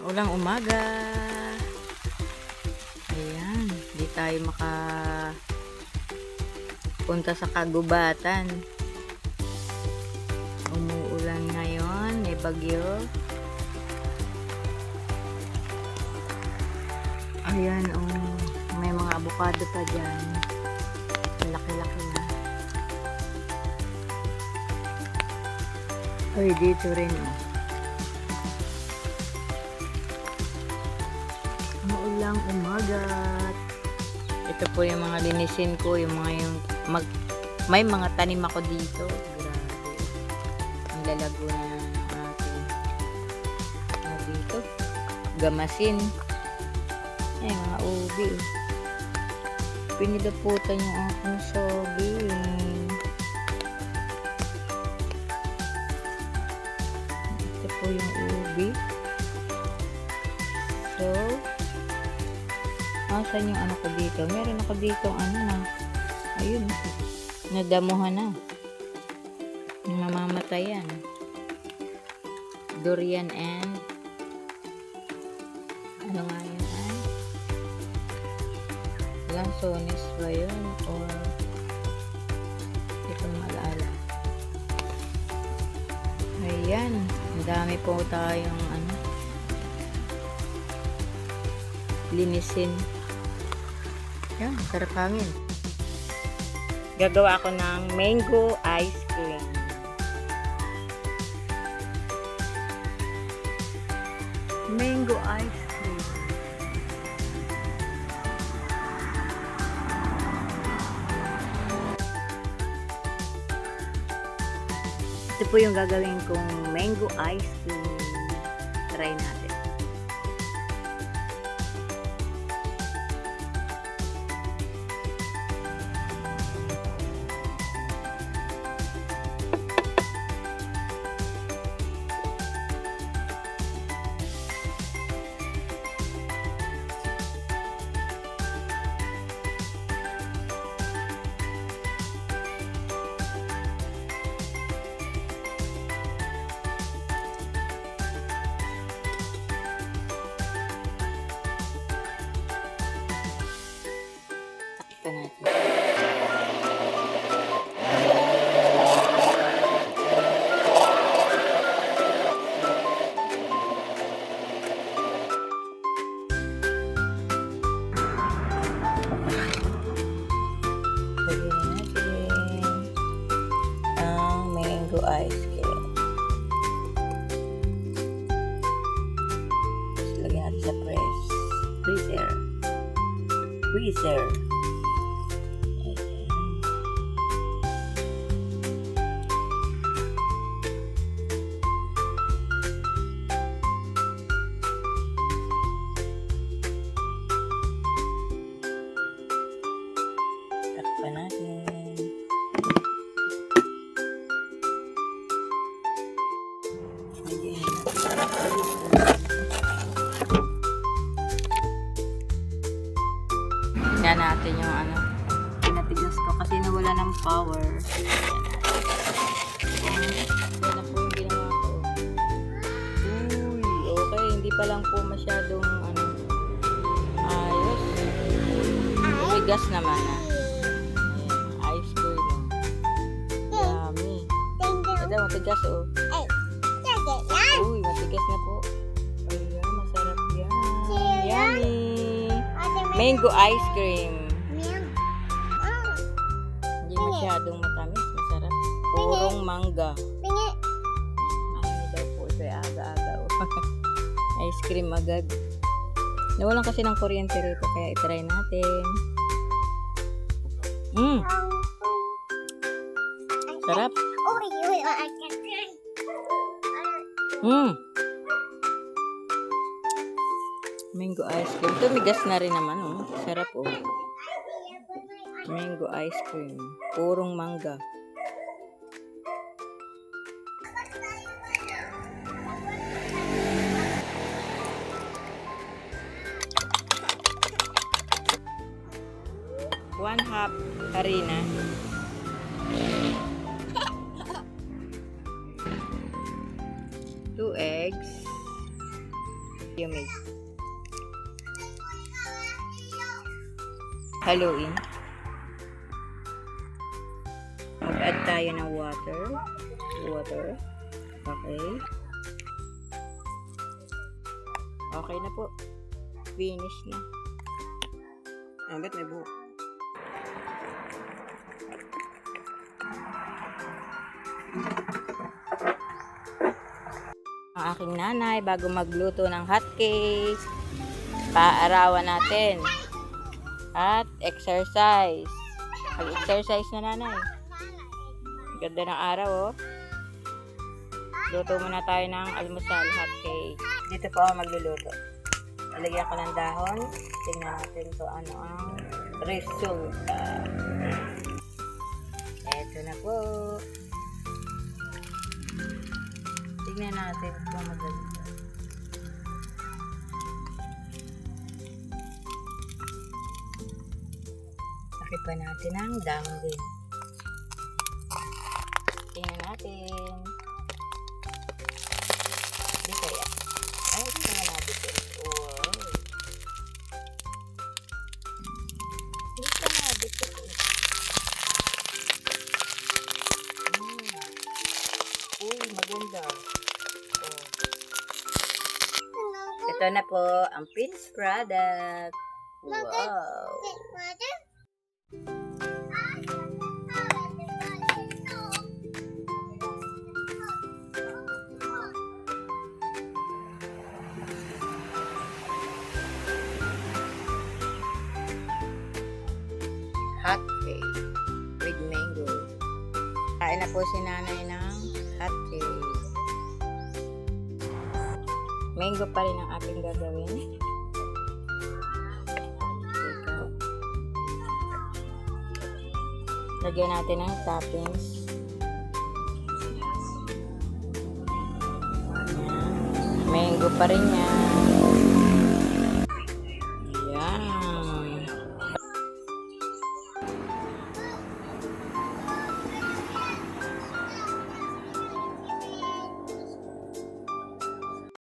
Ulang umaga. Ayan, di tayo punta sa kagubatan. Umuulan ngayon, may bagyo. Ayan, may mga avocado pa dyan. Laki-laki na. Ay, dito rin. Maulang umaga. Ito po yung mga linisin ko, yung may mga tanim ako dito. Grabe. Ang lalago na ating dito. Gamasin. Ay, mga ubi. Pinilaputan yung aking saging. Ito po yung ubi. So, saan yung ano ko dito? Meron ako dito ayun, nadamuhan na. Namamatayan. Durian and ano nga yun? Lansones ba yun? Or ito malala. Ayan, ang dami po tayong linisin. Yan, sarap hangin. Gagawa ako ng mango ice cream. Mango ice cream. Ito po yung gagawin kong mango ice cream. Try natin. Mango ice cream. Lagyan natin sa freezer. Takpan natin. Tingnan natin yung pinatigas ko kasi nawala ng power. Yan na po yung ginawa ko. Uy, okay. Hindi pa lang po masyadong ayos. Bigas naman Ayan, ice cream. Yummy. Ito, matigas Uy, matigas na po. Ayan, masarap yan. Yummy. Mango ice cream. Hindi masyadong matamis. Masarap. Purong mangga. Ano daw po ito? Aga-aga. Ice cream agad. Nawalan kasi ng kuryente rito. Kaya itry natin. Sarap. Mango ice cream. Tumigas na rin naman. Sarap Mango ice cream. Purong mangga. One half harina. 2 eggs. You made. Haluin. Mag-add tayo ng water. Okay. Okay na po. Finish na. Ba't may buhok? Ang aking nanay bago magluto ng hotcakes, paarawan natin at exercise. Mag-exercise na nanay. Ganda ng araw oh. Luto muna tayo ng almusal, hotcake. Dito po ako magluluto. Lalagyan ko ng dahon. Tingnan natin to ano ang resulta. Eto na po. Tingnan natin kung maganda. Laki pa natin ang dahon din. Tingnan natin. Di kaya. Ay, tingnan natin. Wow. Di ka na. Di ka na. Uy, maganda. Oh. Ito na po ang finished product. Wow. Hotcake with mango. Kain na po si nanay ng hotcake. Mango pa rin ang ating gagawin. Lagyan natin ng toppings. Ayan. Mango pa rin yan.